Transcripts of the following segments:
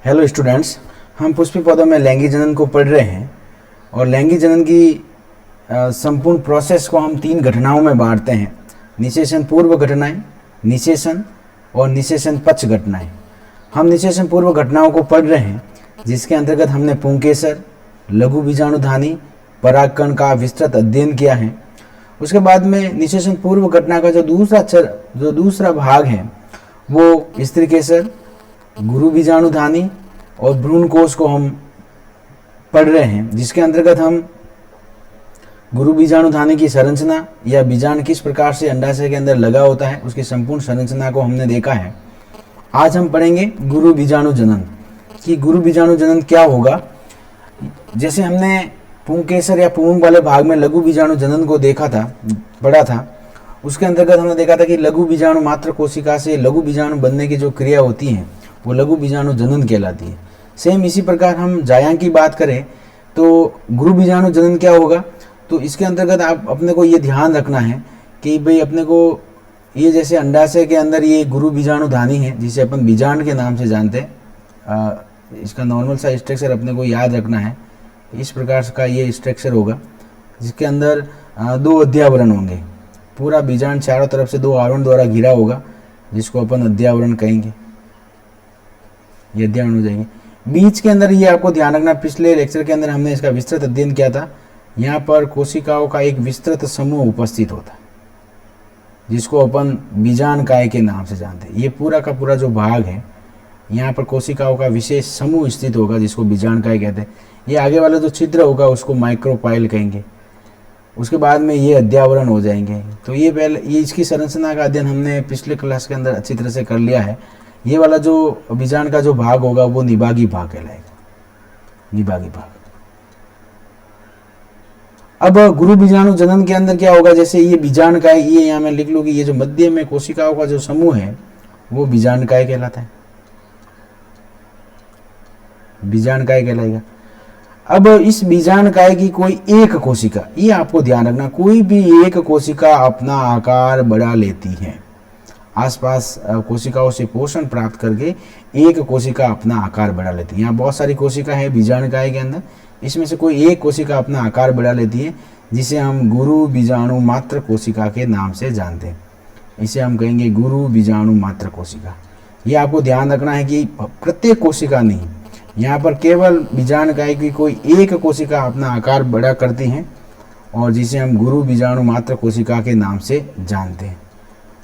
Hello students, हम पुष्पी पौधों में लैंगिक जनन को पढ़ रहे हैं और लैंगिक जनन की संपूर्ण प्रोसेस को हम 3 घटनाओं में बांटते हैं। निषेचन पूर्व घटनाएं, निषेचन और निषेचन पक्ष घटनाएं। हम निषेचन पूर्व घटनाओं को पढ़ रहे हैं जिसके अंतर्गत हमने पुंकेसर, लघु बीजाणुधानी, परागकण का विस्तृत अध्ययन किया है। उसके बाद में निषेचन पूर्व घटना का जो दूसरा भाग है वो स्त्रीकेसर, गुरु बीजाणुधानी और भ्रूण कोश को हम पढ़ रहे हैं, जिसके अंतर्गत हम गुरु बीजाणुधानी की संरचना या बीजाणु किस प्रकार से अंडाशय के अंदर लगा होता है उसकी संपूर्ण संरचना को हमने देखा है। आज हम पढ़ेंगे गुरु बीजाणु जनन कि गुरु बीजाणु जनन क्या होगा। जैसे हमने पुंकेसर या पुंग वाले भाग में लघु बीजाणु जनन को पढ़ा था, उसके अंतर्गत हमने देखा था कि लघु बीजाणु मात्र कोशिका से लघु बीजाणु बनने की जो क्रिया होती है वो लघु बीजाणु जनन कहलाती है। सेम इसी प्रकार हम जाया की बात करें तो गुरु बीजाणु जनन क्या होगा, तो इसके अंतर्गत आप अपने को ये ध्यान रखना है कि भाई अपने को ये जैसे अंडाशय के अंदर ये गुरु बीजाणुधानी है जिसे अपन बीजांड के नाम से जानते हैं। इसका नॉर्मल सा स्ट्रक्चर अपने को याद रखना है। इस प्रकार का ये स्ट्रक्चर होगा जिसके अंदर 2 अध्यावरण होंगे। पूरा बीजांड चारों तरफ से 2 आवरण द्वारा घिरा होगा जिसको अपन अध्यावरण कहेंगे। ये अध्ययन हो जाएंगे। बीच के अंदर ये आपको ध्यान रखना, पिछले लेक्चर के अंदर हमने इसका विस्तृत अध्ययन किया था। यहाँ पर कोशिकाओं का एक विस्तृत समूह उपस्थित होता है जिसको अपन बीजाणुकाय के नाम से जानते हैं। ये पूरा का पूरा जो भाग है यहाँ पर कोशिकाओं का विशेष समूह स्थित होगा जिसको बीजाणुकाय कहते हैं। ये आगे वाला जो छिद्र होगा उसको माइक्रोपाइल कहेंगे। उसके बाद में ये अध्यावरण हो जाएंगे। तो ये इसकी संरचना का अध्ययन हमने पिछले क्लास के अंदर अच्छी तरह से कर लिया है। ये वाला जो बीजांड का जो भाग होगा वो निभागी भाग कहलाएगा, निभागी भाग। अब गुरु बीजाणु जनन के अंदर क्या होगा, जैसे ये बीजाणुकाय, ये यहाँ मैं लिख लूँ कि ये जो मध्य में कोशिकाओं का जो समूह है वो बीजाणुकाय कहलाता है, बीजाणुकाय कहलाएगा। अब इस बीजाणुकाय की कोई एक कोशिका, ये आपको ध्यान रखना, कोई भी एक कोशिका अपना आकार बढ़ा लेती है। आसपास कोशिकाओं से पोषण प्राप्त करके एक कोशिका अपना आकार बढ़ा लेती है। यहाँ बहुत सारी कोशिका है बीजाणुकाय के अंदर, इसमें से कोई एक कोशिका अपना आकार बढ़ा लेती है जिसे हम गुरु बीजाणु मात्र कोशिका के नाम से जानते हैं। इसे हम कहेंगे गुरु बीजाणु मात्र कोशिका। ये आपको ध्यान रखना है कि प्रत्येक कोशिका नहीं, यहाँ पर केवल बीजाणुकाय की कोई एक कोशिका अपना आकार बड़ा करती है और जिसे हम गुरु बीजाणु मात्र कोशिका के नाम से जानते हैं।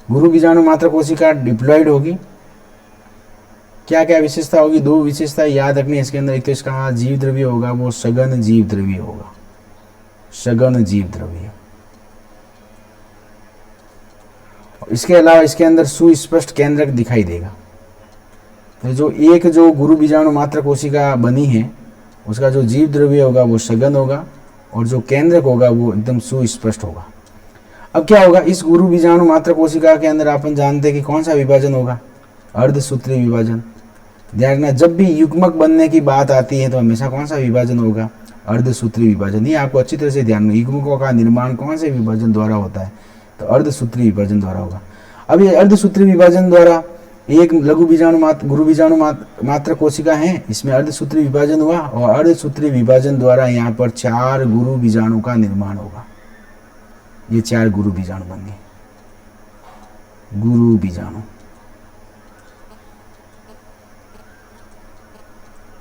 गुरु बीजाणु मात्र कोशिका डिप्लॉइड होगी। क्या क्या विशेषता होगी, 2 विशेषता याद रखनी है इसके अंदर। एक तो इसका जीव द्रव्य होगा वो सघन जीव द्रव्य होगा, सघन जीव द्रव्य। इसके अलावा इसके अंदर सुस्पष्ट केंद्रक दिखाई देगा। तो जो गुरु बीजाणु मात्र कोशिका बनी है उसका जो जीव द्रव्य होगा वो सघन होगा और जो केंद्रक होगा वो एकदम सुस्पष्ट होगा। अब क्या होगा, इस गुरु बीजाणु मात्र कोशिका के अंदर अपन जानते हैं कि कौन सा विभाजन होगा, अर्धसूत्री विभाजन। ध्यान रखना, जब भी युग्मक बनने की बात आती है तो हमेशा कौन सा विभाजन होगा, अर्धसूत्री विभाजन। ये आपको अच्छी तरह से ध्यान रखना, युग्मकों का निर्माण कौन से विभाजन द्वारा होता है, तो अर्धसूत्री विभाजन द्वारा होगा। अब ये अर्धसूत्री विभाजन द्वारा एक लघु बीजाणु गुरु बीजाणु मात्र कोशिका है, इसमें अर्धसूत्री विभाजन हुआ और अर्धसूत्री विभाजन द्वारा यहाँ पर 4 गुरु बीजाणु का निर्माण होगा। ये 4 गुरु बीजाणु बन गए, गुरु बीजाणु,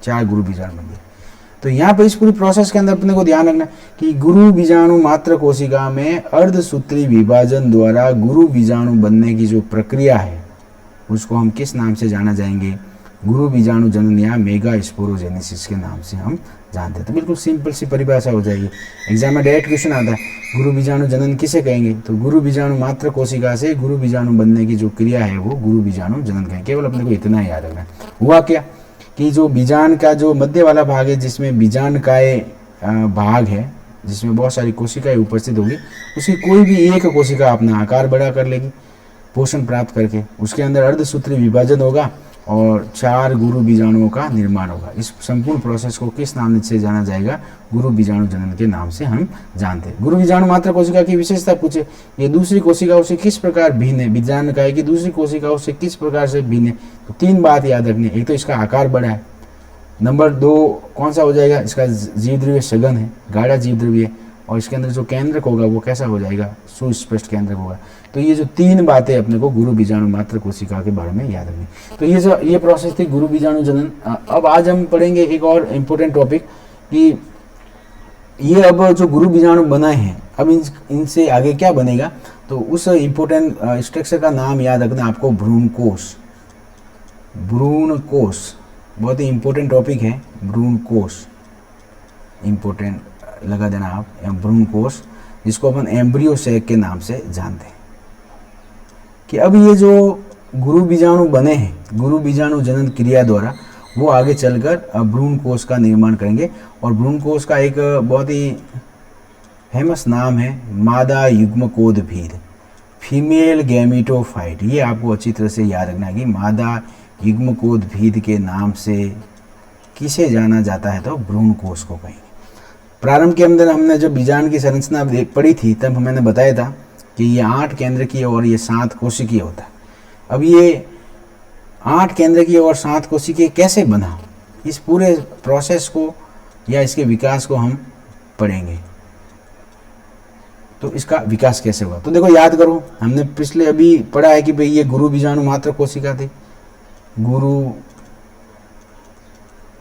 4 गुरु बीजाणु बन गए। तो यहाँ पर इस पूरी प्रोसेस के अंदर अपने को ध्यान रखना कि गुरु बीजाणु मात्र कोशिका में अर्धसूत्री विभाजन द्वारा गुरु बीजाणु बनने की जो प्रक्रिया है उसको हम किस नाम से जाना जाएंगे, गुरु बीजाणु जनन या मेगा स्पोरोजेनेसिस के नाम से हम जानते हैं। तो बिल्कुल सिंपल सी परिभाषा हो जाएगी। एग्जाम में डायरेक्ट क्वेश्चन आता है, गुरु बीजाणु जनन किसे कहेंगे, तो गुरु बीजाणु मात्र कोशिका से गुरु बीजाणु बनने की जो क्रिया है वो गुरु बीजाणु जनन कहेंगे। केवल अपने को इतना ही याद रखना है। हुआ क्या कि जो बीजांड का जो मध्य वाला भाग है जिसमें बीजाणुकाय भाग है, जिसमें बहुत सारी कोशिकाएं उपस्थित होगी, उसकी कोई भी एक कोशिका अपना आकार बड़ा कर लेगी पोषण प्राप्त करके। उसके अंदर अर्धसूत्री विभाजन होगा और 4 गुरु बीजाणुओं का निर्माण होगा। इस संपूर्ण प्रोसेस को किस नाम से जाना जाएगा, गुरु बीजाणु जनन के नाम से हम जानते हैं। गुरु बीजाणु मात्र कोशिका की विशेषता पूछे, ये दूसरी कोशिकाओं से किस प्रकार भिन्न है, बीजाणुकाय की दूसरी कोशिकाओं से किस प्रकार से भिन्न है, तो 3 बात याद रखनी है। एक तो इसका आकार बड़ा है, नंबर 2 कौन सा हो जाएगा, इसका जीव द्रव्य सघन है, गाढ़ा जीव द्रव्य, और इसके अंदर जो केंद्रक होगा वो कैसा हो जाएगा, सुस्पष्ट केंद्रक होगा। तो ये जो 3 बातें अपने को गुरु बीजाणु मात्र कोशिका के बारे में याद रखनी। तो ये प्रोसेस थी गुरु बीजाणु जनन। अब आज हम पढ़ेंगे एक और इम्पोर्टेंट टॉपिक कि ये अब जो गुरु बीजाणु बनाए हैं, अब इनसे आगे क्या बनेगा। तो उस इम्पोर्टेंट स्ट्रक्चर का नाम याद रखना आपको, भ्रूणकोश। भ्रूणकोश बहुत ही इम्पोर्टेंट टॉपिक है, भ्रूणकोश इम्पोर्टेंट लगा देना आप, भ्रूणकोश, जिसको अपन एम्ब्रियो सैक के नाम से जानते हैं। कि अब ये जो गुरु बीजाणु बने हैं, गुरु बीजाणु जनन क्रिया द्वारा, वो आगे चलकर भ्रूणकोश का निर्माण करेंगे। और भ्रूणकोश का एक बहुत ही फेमस नाम है मादा युग्मकोद्भिद, फीमेल गैमेटोफाइट। ये आपको अच्छी तरह से याद रखना है कि मादा युग्मकोद्भिद के नाम से किसे जाना जाता है, तो भ्रूणकोश को कहेंगे। प्रारंभ के अंदर हमने जब बीजाणु की संरचना पढ़ी थी तब मैंने बताया था कि ये 8 केंद्रकीय और ये 7 कोशिकीय होता है। अब ये 8 केंद्रकीय और 7 कोशिकीय कैसे बना, इस पूरे प्रोसेस को या इसके विकास को हम पढ़ेंगे। तो इसका विकास कैसे हुआ, तो देखो याद करो, हमने पिछले अभी पढ़ा है कि भाई ये गुरु बीजाणु मात्र कोशिका थी, गुरु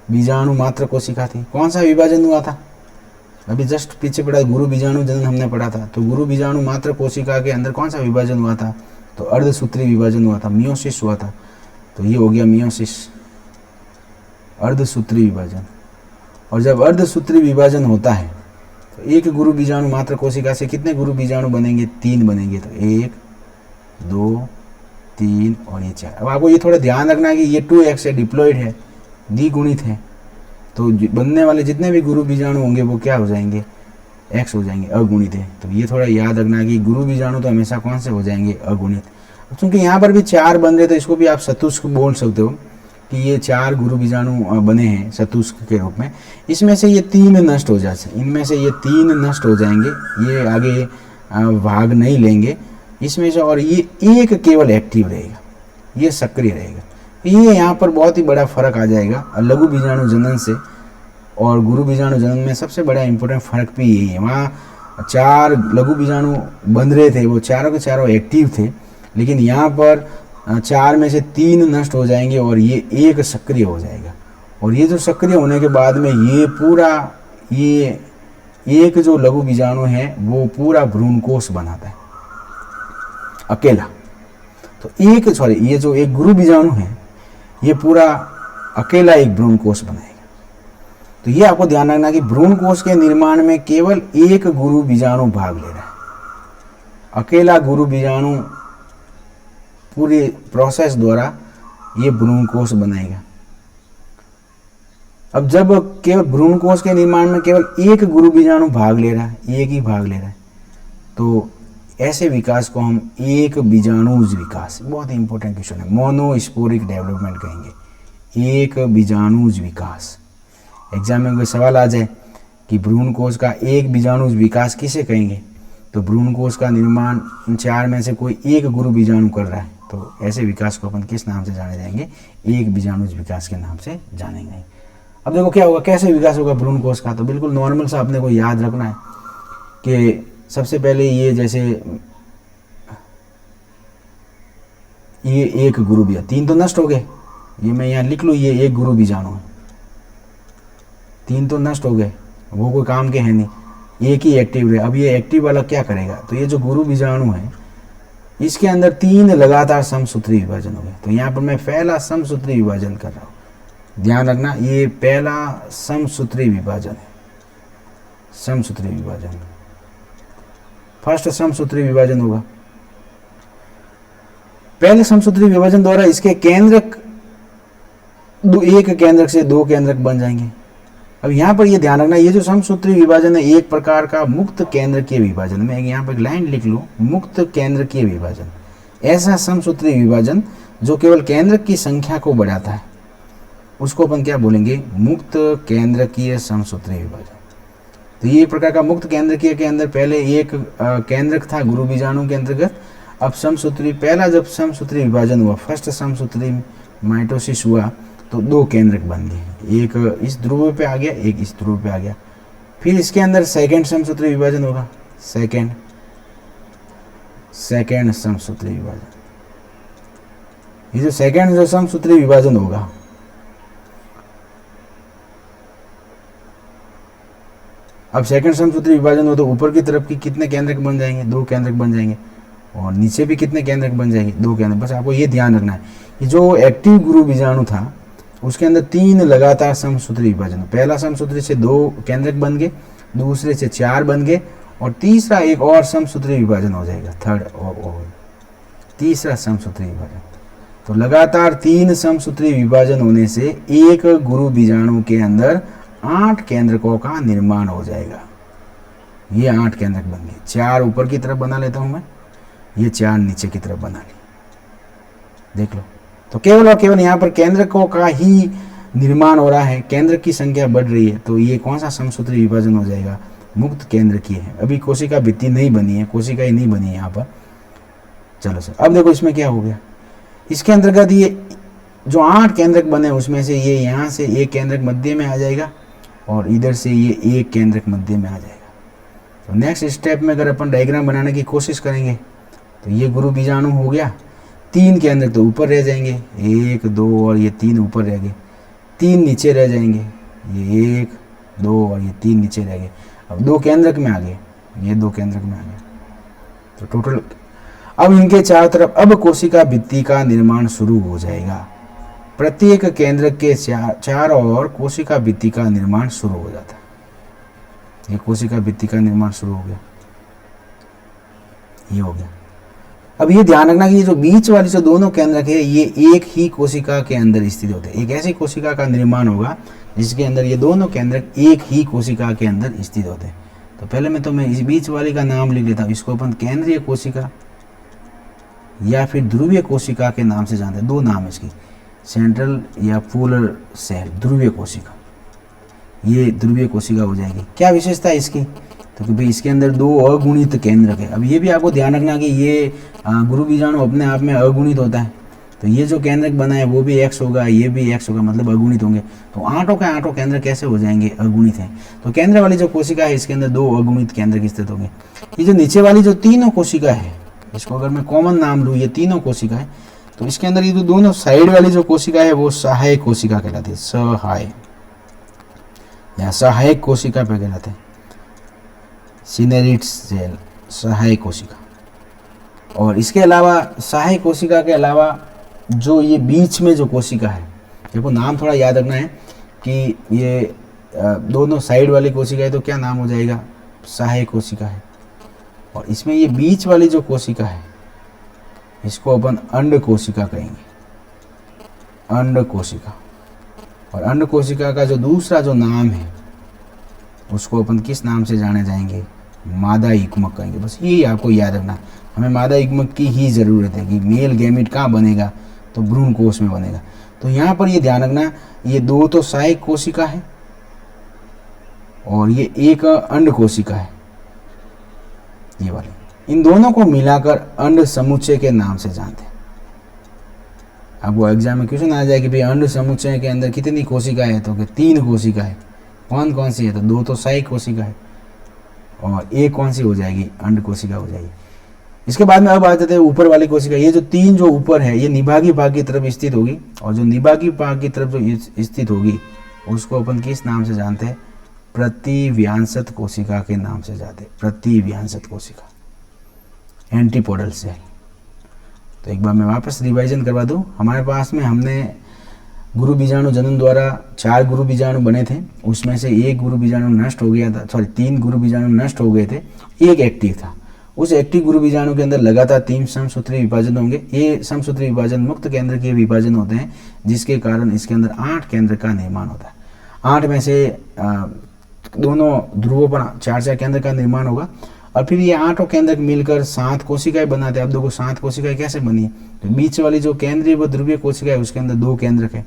बीजाणु मात्र कोशिका थी। कौन सा विभाजन हुआ था, अभी जस्ट पीछे पढ़ा गुरु बीजाणु जनन हमने पढ़ा था। तो गुरु बीजाणु मात्र कोशिका के अंदर कौन सा विभाजन हुआ था, तो अर्धसूत्री विभाजन हुआ था, मियोसिस हुआ था। तो ये हो गया मियोसिस, अर्धसूत्री विभाजन। और जब अर्धसूत्री विभाजन होता है तो एक गुरु बीजाणु मात्र कोशिका से कितने गुरु बीजाणु बनेंगे, 3 बनेंगे। तो 1 2 3 और ये 4। अब आपको ये थोड़ा ध्यान रखना है कि ये 2x से डिप्लॉइड है, द्विगुणित है। तो बनने वाले जितने भी गुरु बीजाणु होंगे वो क्या हो जाएंगे, x हो जाएंगे, अगुणित है। तो ये थोड़ा याद रखना है कि गुरु बीजाणु तो हमेशा कौन से हो जाएंगे, अगुणित। क्योंकि यहाँ पर भी 4 बन रहे, तो इसको भी आप चतुष्क बोल सकते हो कि ये 4 गुरु बीजाणु बने हैं चतुष्क के रूप में। इसमें से ये 3 नष्ट हो जाते, इनमें से ये 3 नष्ट हो जाएंगे, ये आगे भाग नहीं लेंगे इसमें से, और ये एक केवल एक्टिव रहेगा, ये सक्रिय रहेगा। ये यहाँ पर बहुत ही बड़ा फर्क आ जाएगा लघु बीजाणु जनन से और गुरु बीजाणु जनन में। सबसे बड़ा इंपॉर्टेंट फर्क भी यही है, वहाँ 4 लघु बीजाणु बन रहे थे, वो चारों के चारों एक्टिव थे, लेकिन यहाँ पर 4 में से 3 नष्ट हो जाएंगे और ये एक सक्रिय हो जाएगा। और ये जो सक्रिय होने के बाद में ये पूरा, ये एक जो लघु बीजाणु है वो पूरा भ्रूणकोश बनाता है अकेला। तो ये जो एक गुरु बीजाणु है ये पूरा अकेला एक भ्रूणकोश बनाएगा। तो ये आपको ध्यान रखना कि भ्रूणकोश के निर्माण में केवल एक गुरु बीजाणु भाग ले रहा है, अकेला गुरु बीजाणु पूरी प्रोसेस द्वारा ये भ्रूणकोश बनाएगा। अब जब केवल भ्रूणकोश के निर्माण में केवल एक गुरु बीजाणु भाग ले रहा है, एक ही भाग ले रहा है, तो ऐसे विकास को हम एक बीजाणुज विकास, बहुत ही इंपॉर्टेंट क्वेश्चन है, मोनोस्पोरिक डेवलपमेंट कहेंगे, एक बीजाणुज विकास। एग्जाम में कोई सवाल आ जाए कि भ्रूणकोश का एक बीजाणुज विकास किसे कहेंगे, तो भ्रूणकोश का निर्माण 4 में से कोई एक गुरु बीजाणु कर रहा है, तो ऐसे विकास को अपन किस नाम से जाने जाएंगे, एक बीजाणुज विकास के नाम से जानेंगे। अब देखो क्या होगा, कैसे विकास होगा भ्रूणकोश का, तो बिल्कुल नॉर्मल सा अपने को याद रखना है कि सबसे पहले ये जैसे ये एक गुरु बीजाणु, 3 तो नष्ट हो गए, ये मैं यहाँ लिख लूँ, ये एक गुरु बीजाणु है, 3 तो नष्ट हो गए, वो कोई काम के हैं नहीं, एक ही एक्टिव रहे। अब ये एक्टिव वाला क्या करेगा, तो ये जो गुरु बीजाणु है इसके अंदर 3 लगातार समसूत्री विभाजन हो गए। तो यहाँ पर मैं पहला समसूत्री विभाजन कर रहा हूँ, ध्यान रखना ये पहला समसूत्री विभाजन है, समसूत्री विभाजन, फर्स्ट समसूत्री विभाजन होगा। पहले समसूत्री विभाजन द्वारा इसके केंद्रक एक केंद्रक से 2 केंद्रक बन जाएंगे। अब यहाँ पर ये ध्यान रखना, ये जो समसूत्री विभाजन है एक प्रकार का मुक्त केंद्रकीय विभाजन, मैं यहाँ पर एक लाइन लिख लूँ, मुक्त केंद्रकीय विभाजन। ऐसा समसूत्री विभाजन जो केवल केंद्रक की संख्या को बढ़ाता है उसको अपन क्या बोलेंगे, मुक्त केंद्रकीय समसूत्री विभाजन। तो ये एक प्रकार का मुक्त केंद्रकीय के अंदर पहले एक केंद्रक था गुरु बीजाणु के अंतर्गत, अब समसूत्री, पहला जब समसूत्री विभाजन हुआ, फर्स्ट समसूत्री माइटोसिस हुआ, तो 2 केंद्रक बन गए, एक इस ध्रुव पे आ गया, एक इस ध्रुव पे आ गया। फिर इसके अंदर सेकंड समसूत्री विभाजन होगा, सेकंड समसूत्री विभाजन। ये जो सेकंड जो समसूत्री विभाजन होगा, अब सेकंड समसूत्री विभाजन हो तो ऊपर की तरफ की कितने केंद्रक बन जाएंगे, 2 केंद्रक बन जाएंगे, और नीचे भी कितने केंद्रक बन जाएंगे, 2 केंद्रक। बस आपको ये ध्यान रखना है कि जो एक्टिव गुरु बीजाणु था उसके अंदर 3 लगातार समसूत्री विभाजन, पहला समसूत्री से 2 केंद्रक बन गए, दूसरे से 4 बन गए, और तीसरा एक और समसूत्री विभाजन हो जाएगा, थर्ड और तीसरा समसूत्री विभाजन। तो लगातार 3 समसूत्री विभाजन होने से एक गुरु बीजाणु के अंदर 8 केंद्रकों का निर्माण हो जाएगा। ये 8 केंद्रक बन गए, 4 ऊपर की तरफ बना लेता हूं मैं, ये 4 नीचे की तरफ बना ली, देख लो। तो केवल और केवल यहाँ पर केंद्रकों का ही निर्माण हो रहा है, केंद्रक की संख्या बढ़ रही है, तो ये कौन सा समसूत्री विभाजन हो जाएगा, मुक्त केंद्रकीय है। अभी कोशिका भित्ति नहीं बनी है, कोशिका ही नहीं बनी है यहाँ पर। चलो सर, अब देखो इसमें क्या हो गया, इसके अंतर्गत ये जो 8 केंद्रक बने उसमें से ये यहाँ से एक केंद्रक मध्य में आ जाएगा, और इधर से ये एक केंद्रक मध्य में आ जाएगा। तो नेक्स्ट स्टेप में अगर अपन डायग्राम बनाने की कोशिश करेंगे तो ये गुरु बीजाणु हो गया, 3 केंद्रक तो ऊपर रह जाएंगे, 1 2 और ये 3 ऊपर रह गए, 3 नीचे रह जाएंगे, ये 1 2 और ये 3 नीचे रह गए। अब 2 केंद्रक में आ गए, ये 2 केंद्रक में आ गए, तो टोटल अब इनके चारों तरफ अब कोशिका भित्ति का निर्माण शुरू हो जाएगा। प्रत्येक केंद्रक के चारों ओर कोशिका भित्ति का निर्माण शुरू हो जाता है। ये कोशिका भित्ति का निर्माण शुरू हो गया, ये हो गया। अब ये ध्यान रखना कि ये जो बीच वाली जो दोनों केंद्रक है ये एक ही कोशिका के अंदर स्थित होते हैं। एक ऐसी कोशिका का निर्माण होगा जिसके अंदर ये दोनों केंद्रक एक ही कोशिका के अंदर स्थित होते हैं। तो पहले मैं तो मैं इस बीच वाली का नाम लिख लेता हूँ, इसको अपन केंद्रीय कोशिका या फिर ध्रुवीय कोशिका के नाम से जानते हैं। 2 नाम है इसकी, सेंट्रल या पोलर सेल, ध्रुवीय कोशिका। ये ध्रुवीय कोशिका हो जाएगी। क्या विशेषता है इसकी, तो कि भाई इसके अंदर 2 अगुणित केंद्रक है। अब ये भी आपको ध्यान रखना कि ये गुरु बीजाणु अपने आप में अगुणित होता है, तो ये जो केंद्रक बना है वो भी x होगा, ये भी x होगा, मतलब अगुणित होंगे। तो 8 केंद्र कैसे हो जाएंगे, अगुणित हैं। तो केंद्र वाली जो कोशिका है इसके अंदर 2 अगुणित केंद्रक स्थित होंगे। ये जो नीचे वाली जो तीनों कोशिका है, इसको अगर मैं कॉमन नाम लूँ, ये तीनों कोशिका है, तो इसके अंदर ये जो दोनों साइड वाली जो कोशिका है वो सहायक कोशिका कहलाती है, सहायक या सहायक कोशिका पे कहलाते हैं, सिनेरिट सेल, सहायक कोशिका। और इसके अलावा सहायक कोशिका के अलावा जो ये बीच में जो कोशिका है, देखो नाम थोड़ा याद रखना है कि ये दोनों साइड वाली कोशिका है तो क्या नाम हो जाएगा, सहायक कोशिका है। और इसमें ये बीच वाली जो कोशिका है इसको अपन अंड कोशिका कहेंगे, अंड कोशिका। और अंड कोशिका का जो दूसरा जो नाम है उसको अपन किस नाम से जाने जाएंगे, मादा युग्मक कहेंगे। बस यही आपको याद रखना, हमें मादा युग्मक की ही ज़रूरत है कि मेल गैमेट कहाँ बनेगा, तो भ्रूण कोश में बनेगा। तो यहाँ पर ये ध्यान रखना, ये 2 तो सहायक कोशिका है और ये एक अंड कोशिका है, ये वाली। इन दोनों को मिलाकर अंड समुच्चय के नाम से जानते हैं। अब वो एग्जाम में क्वेश्चन आ जाए कि भाई अंड समुच्चय के अंदर कितनी कोशिका है, तो 3 कोशिका है। कौन कौन सी है, तो 2 तो सहायक कोशिका है और एक कौन सी हो जाएगी, अंड कोशिका हो जाएगी। इसके बाद में अब आ जाते हैं ऊपर वाली कोशिका। ये जो 3 जो ऊपर है ये निभागी भाग की तरफ स्थित होगी, और जो निभागी भाग की तरफ जो स्थित होगी उसको अपन किस नाम से जानते हैं, प्रतिव्यांसत कोशिका के नाम से जानते हैं, प्रतिव्यांसत कोशिका, एंटीपोडल सेल। तो एक बार मैं वापस रिवाइजन करवा दूं, हमारे पास में हमने गुरु बीजाणु जनन द्वारा 4 गुरु बीजाणु बने थे, उसमें से 1 गुरु बीजाणु नष्ट हो गया था, 3 गुरु बीजाणु नष्ट हो गए थे, 1 एक्टिव था। उस एक्टिव गुरु बीजाणु के अंदर लगातार 3 समसूत्री विभाजन होंगे। ये समसूत्री विभाजन मुक्त केंद्र के विभाजन होते हैं, जिसके कारण इसके अंदर 8 केंद्र का निर्माण होता है। 8 में से दोनों ध्रुवों पर 4-4 केंद्र का निर्माण होगा, और फिर ये 8 केंद्रक मिलकर 7 कोशिकाएं बनाते हैं। अब देखो 7 कोशिकाएं कैसे बनी है, तो बीच वाली जो केंद्रीय व ध्रुवीय कोशिका है उसके अंदर 2 केंद्रक है।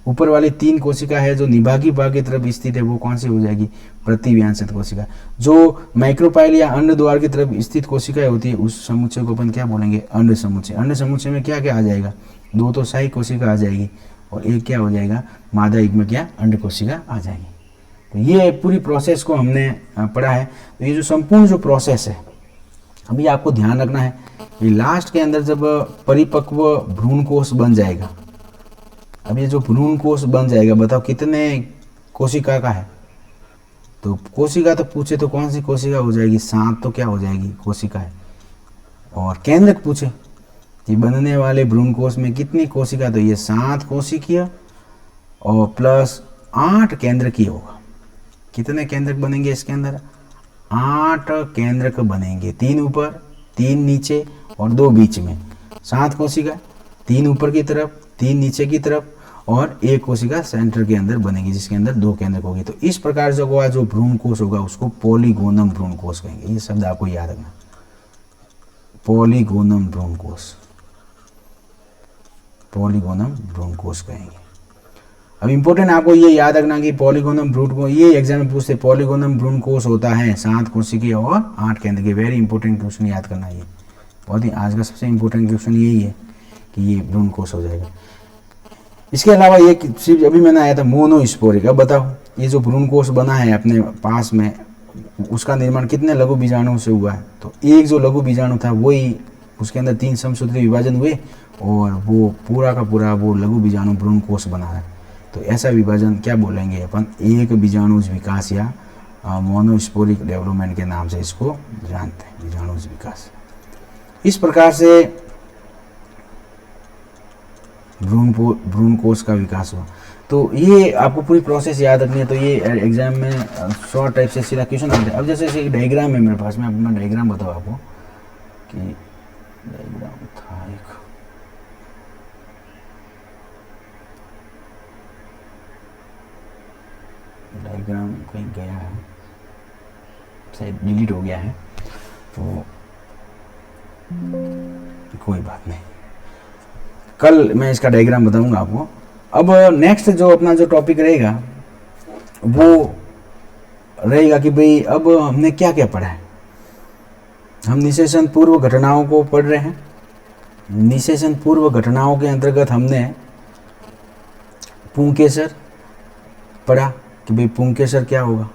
ऊपर वाली 3 कोशिका है जो निभागी भाग की तरफ स्थित है, वो कौन सी हो जाएगी, प्रतिव्यांसित कोशिका। जो माइक्रोपाइल या अंड द्वार की तरफ स्थित कोशिकाएं होती है उस समुच्चय को अपन क्या बोलेंगे, अंड समुच्चय। अंड समुच्चय में क्या क्या आ जाएगा, 2 तो सहायक कोशिका आ जाएगी और एक क्या हो जाएगा, मादा युग्मक या अंड कोशिका आ जाएगी। तो ये पूरी प्रोसेस को हमने पढ़ा है। तो ये जो संपूर्ण जो प्रोसेस है, अभी आपको ध्यान रखना है कि लास्ट के अंदर जब परिपक्व भ्रूण कोष बन जाएगा, अब ये जो भ्रूण कोष बन जाएगा, बताओ कितने कोशिका का है? तो कोशिका तो पूछे तो कौन सी कोशिका हो जाएगी? 7 तो क्या हो जाएगी, कोशिका है। और केंद्रक पूछे कि बनने वाले भ्रूण कोष में कितनी कोशिका, तो ये 7 कोशिकीय और प्लस 8 केंद्रकीय होगा। कितने केंद्रक बनेंगे इसके अंदर? 8 केंद्रक बनेंगे, 3 ऊपर 3 नीचे और 2 बीच में। 7 कोशिका, 3 ऊपर की तरफ 3 नीचे की तरफ और 1 कोशिका सेंटर के अंदर बनेगी जिसके अंदर 2 केंद्रक होगी। तो इस प्रकार से होगा जो भ्रूण कोष होगा उसको पॉलीगोनम भ्रूण कोष कहेंगे। ये शब्द आपको याद रखना, पॉलीगोनम भ्रूण कोष, पॉलीगोनम भ्रूण कोष कहेंगे। अब इंपॉर्टेंट आपको ये याद रखना कि पॉलीगोनम भ्रूण कोष, ये एग्जाम में पूछते, पॉलीगोनम भ्रूण कोष होता है 7 कोशिकीय और 8 केंद्र के। वेरी इंपॉर्टेंट क्वेश्चन याद करना, ये बहुत ही आज का सबसे इंपॉर्टेंट क्वेश्चन यही है कि ये भ्रूण कोष हो जाएगा। इसके अलावा एक चीज अभी मैंने आया था, मोनोस्पोरिक। अब बताओ ये जो भ्रूण कोष बना है अपने पास में, उसका निर्माण कितने लघु बीजाणुओं से हुआ है? तो एक जो लघु बीजाणु था वही, उसके अंदर 3 समसूत्री विभाजन हुए और वो पूरा का पूरा वो लघु बीजाणु भ्रूण कोष बना है। तो ऐसा विभाजन क्या बोलेंगे अपन? एक बीजाणुज विकास या मोनोस्पोरिक डेवलपमेंट के नाम से इसको जानते हैं, बीजाणुज विकास। इस प्रकार से भ्रूण कोष का विकास हुआ। तो ये आपको पूरी प्रोसेस याद रखनी है। तो ये एग्जाम में शॉर्ट टाइप से सीधा क्वेश्चन आते हैं। अब जैसे एक डायग्राम है मेरे पास में, अपना डायग्राम बताओ आपको कि डायग्राम था एक, डायग्राम कहीं गया है, शायद डिलीट हो गया है, तो कोई बात नहीं, कल मैं इसका डायग्राम बताऊंगा आपको। अब नेक्स्ट जो अपना जो टॉपिक रहेगा वो रहेगा कि भाई अब हमने क्या क्या पढ़ा है। हम निषेचन पूर्व घटनाओं को पढ़ रहे हैं। निषेचन पूर्व घटनाओं के अंतर्गत हमने पुंकेसर पढ़ा कि भाई पुंकेसर क्या होगा,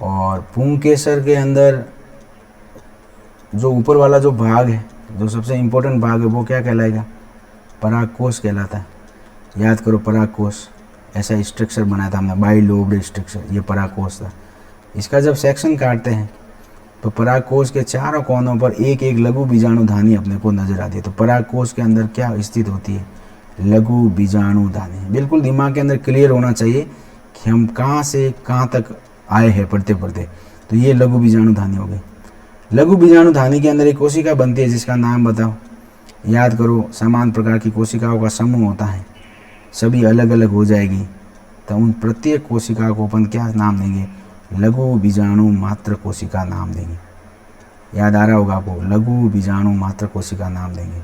और पुंकेसर के अंदर जो ऊपर वाला जो भाग है, जो सबसे इम्पोर्टेंट भाग है, वो क्या कहलाएगा? परागकोश कहलाता है। याद करो, परागकोश ऐसा स्ट्रक्चर बनाया था हमने, बाइलोब्ड स्ट्रक्चर, ये परागकोश था। इसका जब सेक्शन काटते हैं तो परागकोश के चारों कोनों पर एक एक लघु बीजाणुधानी अपने को नजर आती है। तो परागकोश के अंदर क्या स्थित होती है? लघु बीजाणुधानी। बिल्कुल दिमाग के अंदर क्लियर होना चाहिए कि हम कहाँ से कहाँ तक आए हैं पढ़ते पढ़ते। तो ये लघु बीजाणुधानी हो गई। लघु बीजाणुधानी के अंदर एक कोशिका बनती है जिसका नाम बताओ। याद करो, समान प्रकार की कोशिकाओं का समूह होता है, सभी अलग अलग हो जाएगी, तो उन प्रत्येक कोशिका को अपन क्या नाम देंगे? लघु बीजाणु मात्र कोशिका नाम देंगे। याद आ रहा होगा आपको, लघु बीजाणु मात्र कोशिका नाम देंगे।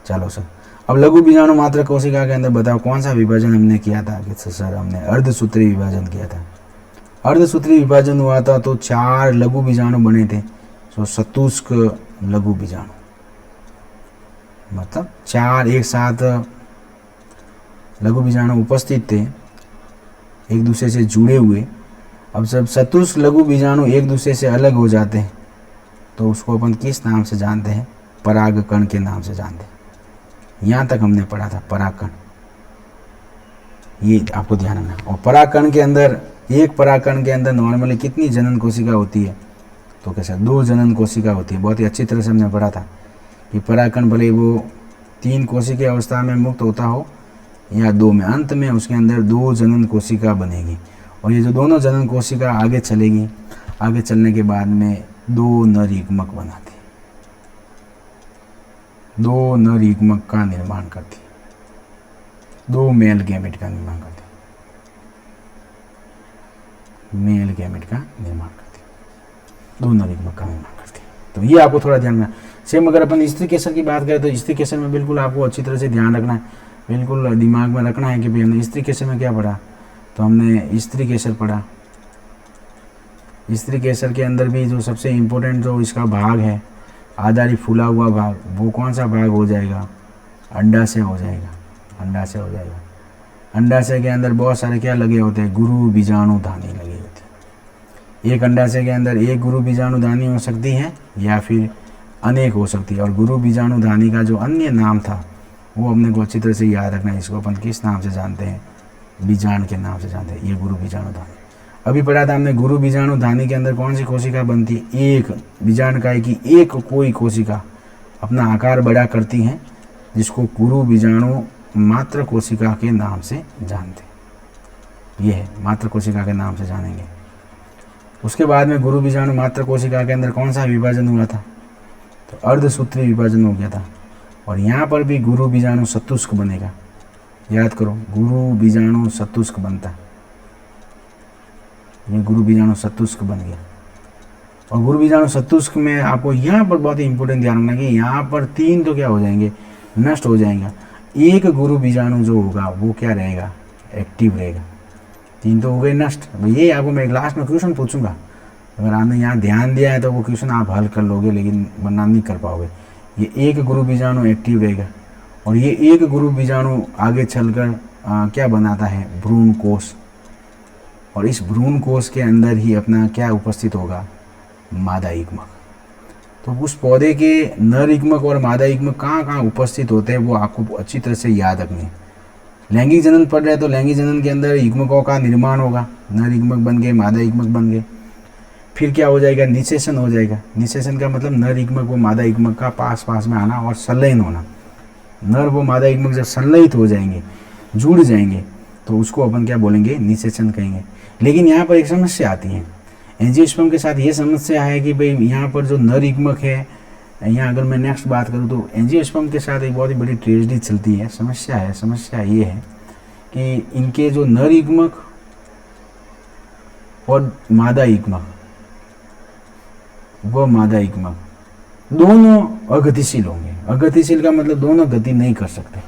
चलो सर, अब लघु बीजाणु मात्र कोशिका के अंदर बताओ कौन सा विभाजन हमने किया था? कि सर हमने अर्धसूत्री विभाजन किया था। अर्धसूत्री विभाजन हुआ था तो 4 लघु बीजाणु बने थे। तो चतुष्क लघु बीजाणु, मतलब 4 एक साथ लघु बीजाणु उपस्थित थे, एक दूसरे से जुड़े हुए। अब जब चतुष्क लघु बीजाणु एक दूसरे से अलग हो जाते हैं तो उसको अपन किस नाम से जानते हैं? परागकण के नाम से जानते हैं। यहाँ तक हमने पढ़ा था परागकण, ये आपको ध्यान रखना। और परागकण के अंदर, एक परागकण के अंदर नॉर्मली कितनी जनन कोशिका होती है? तो कैसा? 2 जनन कोशिका होती है। बहुत ही अच्छी तरह से हमने पढ़ा था कि परागकण भले वो 3 कोशिकीय अवस्था में मुक्त होता हो या 2 में, अंत में उसके अंदर 2 जनन कोशिका बनेगी। और ये जो दोनों जनन कोशिका आगे चलेगी, आगे चलने के बाद में 2 नर युग्मक बनाती है, 2 नर युग्मक का निर्माण करती है, 2 मेल गैमेट का निर्माण करती है, मेल गैमेट का निर्माण करती है, 2 नर युग्मक का निर्माण करती है। तो ये आपको थोड़ा ध्यान में। सेम अगर अपन स्त्री केसर की बात करें तो स्त्री केसर में बिल्कुल आपको अच्छी तरह से ध्यान रखना है, बिल्कुल दिमाग में रखना है कि भाई हमने स्त्री केसर में क्या पढ़ा। तो हमने स्त्री केसर पढ़ा। स्त्री केसर के अंदर भी जो सबसे इम्पोर्टेंट जो इसका भाग है, आधारी फूला हुआ भाग, वो कौन सा भाग हो जाएगा? अंडाशय हो जाएगा। अंडाशय हो जाएगा। अंडाशय के अंदर बहुत सारे क्या लगे होते हैं, गुरु बीजाणु धानी लगी होती है। एक अंडाशय के अंदर एक गुरु बीजाणु धानी हो सकती है या फिर अनेक हो सकती है। और गुरु बीजाणु धानी का जो अन्य नाम था वो अपने को अच्छी तरह से याद रखना है। इसको अपन किस नाम से जानते हैं, बीजाण के नाम से जानते हैं, ये गुरु बीजाणु धानी। अभी पढ़ा था हमने, गुरु बीजाणु धानी के अंदर कौन सी कोशिका बनती है, एक बीजाणुकाय की एक कोई कोशिका अपना आकार बड़ा करती है, जिसको गुरु बीजाणु मात्र कोशिका के नाम से जानते हैं। ये है मात्र कोशिका के नाम से जानेंगे। उसके बाद में गुरु बीजाणु मात्र कोशिका के अंदर कौन सा विभाजन हुआ था, तो अर्धसूत्री विभाजन हो गया था। और यहाँ पर भी गुरु बीजाणु सतुष्क बनेगा, याद करो, गुरु बीजाणु सतुष्क बनता, ये गुरु बीजाणु सतुष्क बन गया। और गुरु बीजाणु सतुष्क में आपको यहाँ पर बहुत ही इंपॉर्टेंट ध्यान रखना कि यहाँ पर 3 तो क्या हो जाएंगे, नष्ट हो जाएगा। एक गुरु बीजाणु जो होगा वो क्या रहेगा, एक्टिव रहेगा। 3 तो हो गए नष्ट। ये आपको मैं लास्ट में क्वेश्चन पूछूंगा, अगर आपने यहाँ ध्यान दिया है तो वो क्वेश्चन आप हल कर लोगे, लेकिन वरना नहीं कर पाओगे। ये एक गुरु बीजाणु एक्टिव रहेगा और ये एक गुरु बीजाणु आगे चलकर क्या बनाता है, भ्रूण कोश। और इस भ्रूण कोश के अंदर ही अपना क्या उपस्थित होगा, मादा युग्मक। तो उस पौधे के नर युग्मक और मादा युग्मक कहाँ कहाँ उपस्थित होते हैं वो आपको अच्छी तरह से याद रखनी है। लैंगिक जनन पढ़ रहे हैं तो लैंगिक जनन के अंदर युग्मकों का निर्माण होगा, नर युग्मक बन गए, मादा युग्मक बन गए। फिर क्या हो जाएगा, निषेचन हो जाएगा। निषेचन का मतलब नर युग्मक व मादा युग्मक का पास पास में आना और संलयन होना। नर व मादा युग्मक जब संलयित हो जाएंगे, जुड़ जाएंगे, तो उसको अपन क्या बोलेंगे, निषेचन कहेंगे। लेकिन यहाँ पर एक समस्या आती है, एंजियोस्पर्म के साथ ये समस्या है कि भाई यहाँ पर जो नर युग्मक है, यहाँ अगर मैं नेक्स्ट बात करूँ तो एंजियोस्पर्म के साथ एक बहुत ही बड़ी ट्रेजेडी चलती है, समस्या है। समस्या ये है कि इनके जो नर युग्मक और मादा युग्मक व मादा युग्मक दोनों अगतिशील होंगे। अगतिशील का मतलब दोनों गति नहीं कर सकते।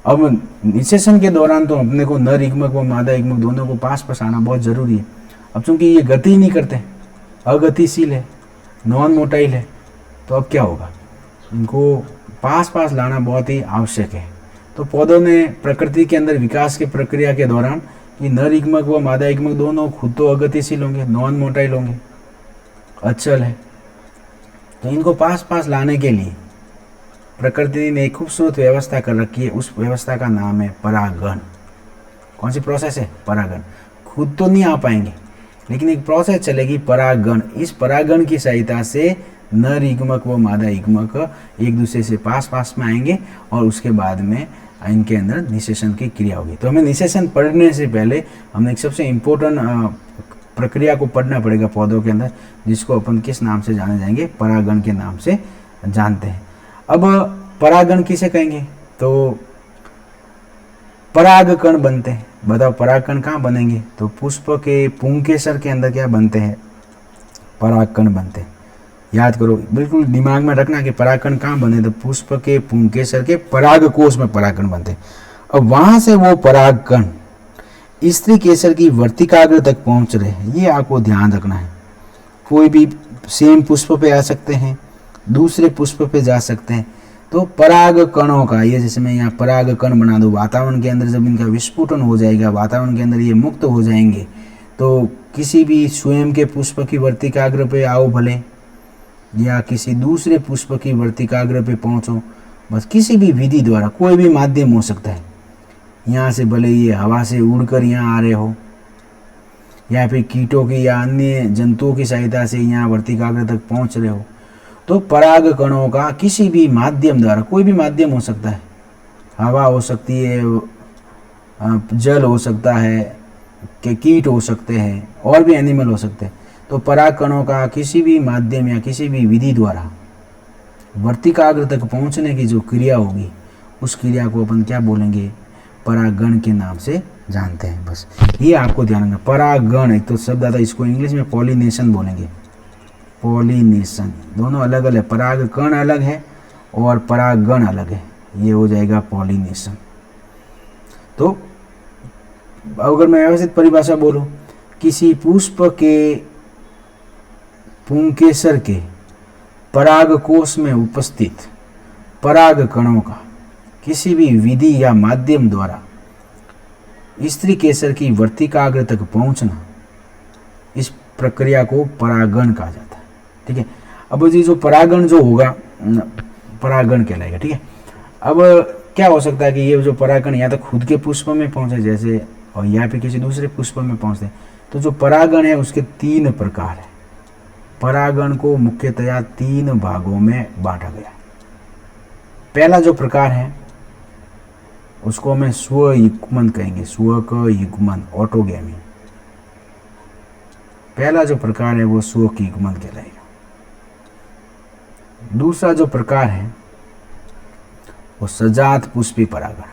अब निषेचन के दौरान तो अपने को नर युग्मक व मादा युग्मक दोनों को पास पास आना बहुत जरूरी है। अब चूंकि ये गति ही नहीं करते, अगतिशील है, नॉन मोटाइल है, तो अब क्या होगा, इनको पास पास लाना बहुत ही आवश्यक है। तो पौधों ने प्रकृति के अंदर विकास की प्रक्रिया के दौरान कि नर युग्मक व मादा युग्मक दोनों खुद तो अगतिशील होंगे, नॉन मोटाइल होंगे, अचल है, तो इनको पास पास लाने के लिए प्रकृति ने एक खूबसूरत व्यवस्था कर रखी है। उस व्यवस्था का नाम है परागण। कौन सी प्रोसेस है, परागण। खुद तो नहीं आ पाएंगे, लेकिन एक प्रोसेस चलेगी परागण। इस परागण की सहायता से नर युग्मक व मादा युग्मक एक दूसरे से पास पास में आएंगे और उसके बाद में इनके अंदर निषेचन की क्रिया होगी। तो हमें निषेचन पढ़ने से पहले हमें एक सबसे इम्पोर्टेंट प्रक्रिया को पढ़ना पड़ेगा पौधों के अंदर, जिसको अपन किस नाम से जाने जाएंगे, परागण के नाम से जानते हैं। अब परागण किसे कहेंगे, तो परागकण बनते हैं। बताओ परागकण कहाँ बनेंगे, तो पुष्प के पुंकेसर के अंदर क्या बनते हैं, परागकण बनते हैं। याद करो, बिल्कुल दिमाग में रखना कि परागकण कहाँ बने, तो पुष्प के पुंकेसर के परागकोश में परागकण बनते हैं। अब वहां से वो परागकण स्त्री केसर की वर्तिकाग्र तक पहुंच रहे हैं, ये आपको ध्यान रखना है। कोई भी सेम पुष्प पे आ सकते हैं, दूसरे पुष्प पे जा सकते हैं। तो पराग कणों का, ये जैसे मैं यहाँ पराग कण बना दूँ, वातावरण के अंदर जब इनका विस्फोटन हो जाएगा, वातावरण के अंदर ये मुक्त हो जाएंगे, तो किसी भी स्वयं के पुष्प की वर्तिकाग्र पे आओ भले, या किसी दूसरे पुष्प की वर्तिकाग्र पे पहुँचो, बस किसी भी विधि द्वारा, कोई भी माध्यम हो सकता है। यहाँ से भले ये हवा से उड़कर यहाँ आ रहे हो, या फिर कीटों की या अन्य जंतुओं की सहायता से यहाँ वर्तिकाग्र तक पहुँच रहे हो, तो पराग कणों का किसी भी माध्यम द्वारा, कोई भी माध्यम हो सकता है, हवा हो सकती है, जल हो सकता है, कि कीट हो सकते हैं, और भी एनिमल हो सकते हैं। तो पराग कणों का किसी भी माध्यम या किसी भी विधि द्वारा वर्तिकाग्र तक पहुंचने की जो क्रिया होगी, उस क्रिया को अपन क्या बोलेंगे, परागण के नाम से जानते हैं। बस ये आपको ध्यान रखना। परागण एक तो शब्द आता है, इसको इंग्लिश में पॉलिनेशन बोलेंगे। पॉलिनेशन दोनों अलग अलग, परागकण अलग है और परागण अलग है, ये हो जाएगा पॉलिनेशन। तो अगर मैं व्यवस्थित परिभाषा बोलूं, किसी पुष्प के पुंकेसर के परागकोश में उपस्थित पराग कणों का किसी भी विधि या माध्यम द्वारा स्त्री केसर की वर्तिकाग्र तक पहुंचना, इस प्रक्रिया को परागण कहा जाता है। ठीक है, अब ये जो परागण जो होगा परागण कहलाएगा। ठीक है, अब क्या हो सकता है कि ये जो परागण या तो खुद के पुष्प में पहुंचे जैसे, और या फिर किसी दूसरे पुष्प में पहुंचते। तो जो परागण है उसके 3 प्रकार है। परागण को मुख्यतया 3 भागों में बांटा गया। पहला जो प्रकार है उसको हमें स्वयुग्मन कहेंगे, स्वयुग्मन, ऑटोगैमी। पहला जो प्रकार है वो स्वयुग्मन कहलाएगा। दूसरा जो प्रकार है वो सजात पुष्पी परागण,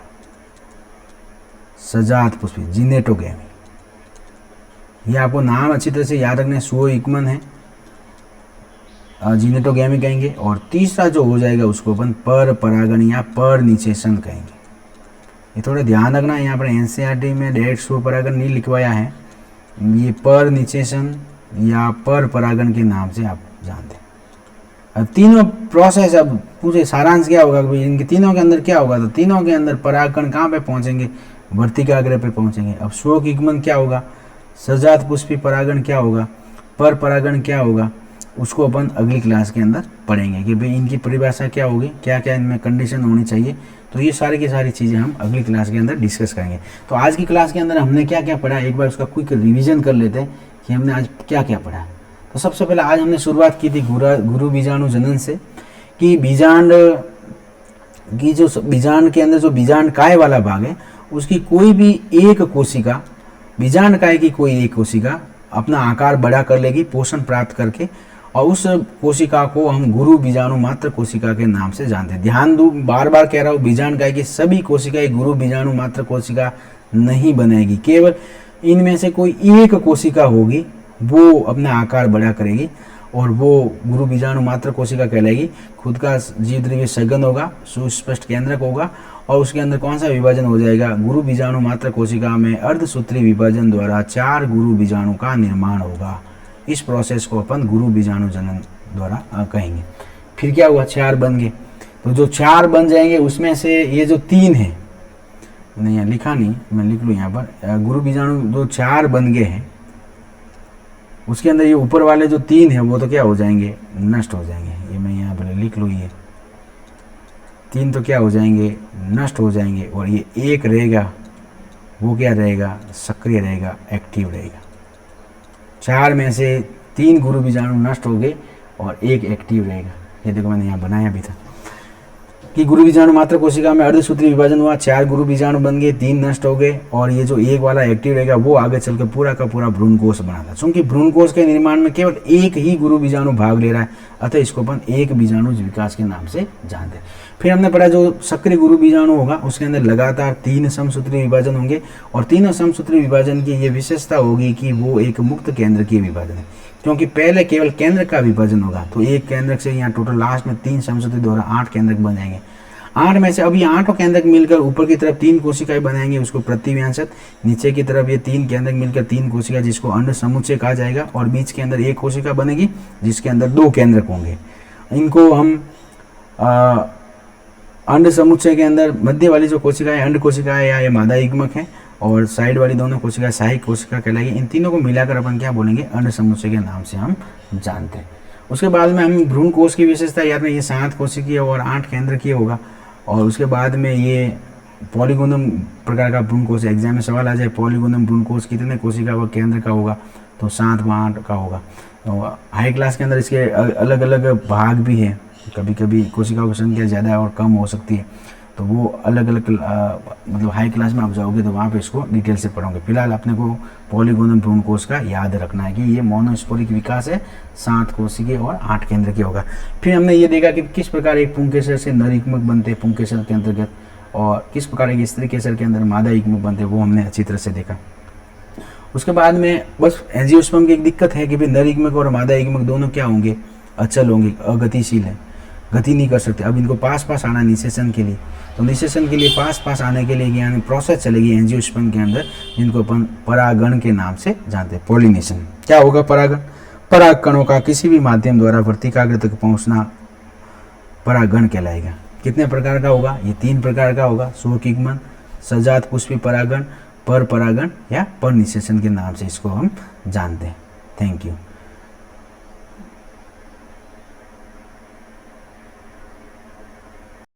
सजात पुष्पी, जिनेटोगैमी। ये आपको नाम अच्छी तरह से याद रखना है, स्वयुग्मन है, जिनेटोगैमी कहेंगे। और तीसरा जो हो जाएगा उसको अपन पर परागण या पर निषेचन कहेंगे। ये थोड़ा ध्यान रखना, यहाँ पर एनसीईआरटी में डायरेक्ट स्व परागण नहीं लिखवाया है, ये पर निषेचन या पर परागण के नाम से आप जानते हैं। अब तीनों प्रोसेस, अब पूछे सारांश क्या होगा कि इनके तीनों के अंदर क्या होगा, तो तीनों के अंदर परागण कहाँ पे पहुंचेंगे, वर्तिकाग्र पे पहुंचेंगे। अब स्वयुग्मन क्या होगा, सजात पुष्पी परागण क्या होगा, पर परागण क्या होगा, उसको अपन अगली क्लास के अंदर पढ़ेंगे कि भाई इनकी परिभाषा क्या होगी, क्या क्या इनमें कंडीशन होनी चाहिए। तो ये सारी की सारी चीज़ें हम अगली क्लास के अंदर डिस्कस करेंगे। तो आज की क्लास के अंदर हमने क्या क्या पढ़ा, एक बार उसका क्विक रिवीजन कर लेते हैं कि हमने आज क्या क्या पढ़ा। तो सबसे पहले आज हमने शुरुआत की थी गुरु बीजाणु जनन से, कि बीजांड की जो बीजांड के अंदर जो बीजांड काय वाला भाग है उसकी कोई भी एक कोशिका, बीजांड काय की कोई एक कोशिका अपना आकार बड़ा कर लेगी पोषण प्राप्त करके, और उस कोशिका को हम गुरु बीजाणु मात्र कोशिका के नाम से जानते हैं। ध्यान दो, बार बार कह रहा हूँ, बीजांड काय की सभी कोशिकाएं गुरु बीजाणु मात्र कोशिका नहीं बनेगी, केवल इनमें से कोई एक कोशिका होगी वो अपना आकार बड़ा करेगी और वो गुरु बीजाणु मात्र कोशिका कहलाएगी। खुद का जीव द्रव्य सघन होगा, सुस्पष्ट केंद्रक होगा, और उसके अंदर कौन सा विभाजन हो जाएगा, गुरु बीजाणु मात्र कोशिका में अर्धसूत्री विभाजन द्वारा 4 गुरु बीजाणु का निर्माण होगा। इस प्रोसेस को अपन गुरु बीजाणु जनन द्वारा कहेंगे। फिर क्या हुआ, 4 बन गए। तो जो 4 बन जाएंगे उसमें से ये जो 3 है, नहीं यहाँ लिखा नहीं, मैं लिख लूँ यहाँ पर, गुरु बीजाणु जो 4 बन गए हैं उसके अंदर ये ऊपर वाले जो 3 है वो तो क्या हो जाएंगे, नष्ट हो जाएंगे। ये मैं यहाँ पर लिख लूँ, ये 3 तो क्या हो जाएंगे, नष्ट हो जाएंगे, और ये एक रहेगा वो क्या रहेगा, सक्रिय रहेगा, एक्टिव रहेगा। 4 में से 3 गुरु बीजाणु नष्ट हो गए और एक एक्टिव रहेगा। ये देखो मैंने यहाँ बनाया भी था कि गुरु बीजाणु मात्र कोशिका में अर्धसूत्री विभाजन हुआ, 4 गुरु बीजाणु बन गए, 3 नष्ट हो गए, और ये जो एक वाला एक्टिव रहेगा वो आगे चल के पूरा का पूरा भ्रूणकोश बना था। क्योंकि भ्रूणकोश के निर्माण में केवल एक ही गुरु बीजाणु भाग ले रहा है, अतः इसको अपन एक बीजाणु विकास के नाम से जानते हैं। फिर हमने पढ़ा जो सक्रिय गुरु बीजाणु होगा उसके अंदर लगातार 3 समसूत्री विभाजन होंगे, और तीनों समसूत्री विभाजन की ये विशेषता होगी कि वो एक मुक्त केंद्र की विभाजन है, क्योंकि पहले केवल केंद्र का विभाजन होगा। तो एक केंद्रक से यहाँ टोटल लास्ट में 3 समसूत्री द्वारा 8 केंद्रक बन जाएंगे। 8 में से अभी 8 केंद्रक मिलकर ऊपर की तरफ 3 कोशिकाएं बनाएंगे, उसको प्रतिव्यांशक। नीचे की तरफ ये 3 केंद्रक मिलकर 3 कोशिका जिसको अंड समुच्चय कहा जाएगा, और बीच के अंदर एक कोशिका बनेगी जिसके अंदर 2 केंद्रक होंगे। इनको हम अंड समुच्चय के अंदर मध्य वाली जो कोशिका है अंड कोशिका है या ये मादा युग्मक है, और साइड वाली दोनों कोशिका सहायक कोशिका कहलाएगी। इन तीनों को मिलाकर अपन क्या बोलेंगे, अंड समुच्चय के नाम से हम जानते हैं। उसके बाद में हम भ्रूण कोश की विशेषता याद में, ये 7 कोशिकीय और 8 केंद्रकीय होगा, और उसके बाद में ये पॉलीगोनम प्रकार का भ्रूण कोश, एग्जाम में सवाल आ जाए पॉलीगोनम भ्रूण कोश कितने कोशिका व केंद्र का होगा, तो 7 व 8 का होगा। तो हाई क्लास के अंदर इसके अलग अलग भाग भी है, कभी कभी कोशिकाओं की संख्या ज़्यादा और कम हो सकती है, तो वो अलग अलग मतलब हाई क्लास में आप जाओगे तो वहाँ पे इसको डिटेल से पढ़ोगे। फिलहाल अपने को पॉलीगोनम भ्रूण कोश का याद रखना है कि ये मोनोस्पोरिक विकास है, 7 कोशिकीय और 8 केंद्रकीय होगा। फिर हमने ये देखा कि किस प्रकार एक पुंकेसर से नर युग्मक बनते हैं पुंकेसर के अंतर्गत, और किस प्रकार एक स्त्री केसर के अंदर मादा युग्मक बनते हैं, वो हमने अच्छी तरह से देखा। उसके बाद में बस एंजियोस्पर्म की एक दिक्कत है कि भाई नर युग्मक और मादा युग्मक दोनों क्या होंगे, अचल होंगे, अगतिशील है, गति नहीं कर सकते। अब इनको पास पास आना निषेचन के लिए, तो निषेचन के लिए पास आने के लिए यानी प्रोसेस चलेगी एंजियोस्पर्म के अंदर, जिनको अपन परागण के नाम से जानते हैं, पॉलिनेशन। क्या होगा परागण, पराग कणों का किसी भी माध्यम द्वारा वर्तिकाग्र तक पहुंचना परागण कहलाएगा। कितने प्रकार का होगा? ये 3 प्रकार का होगा। स्वकिग्मन, सजात पुष्पी परागण, पर परागण या पर निषेचन के नाम से इसको हम जानते हैं। Thank you.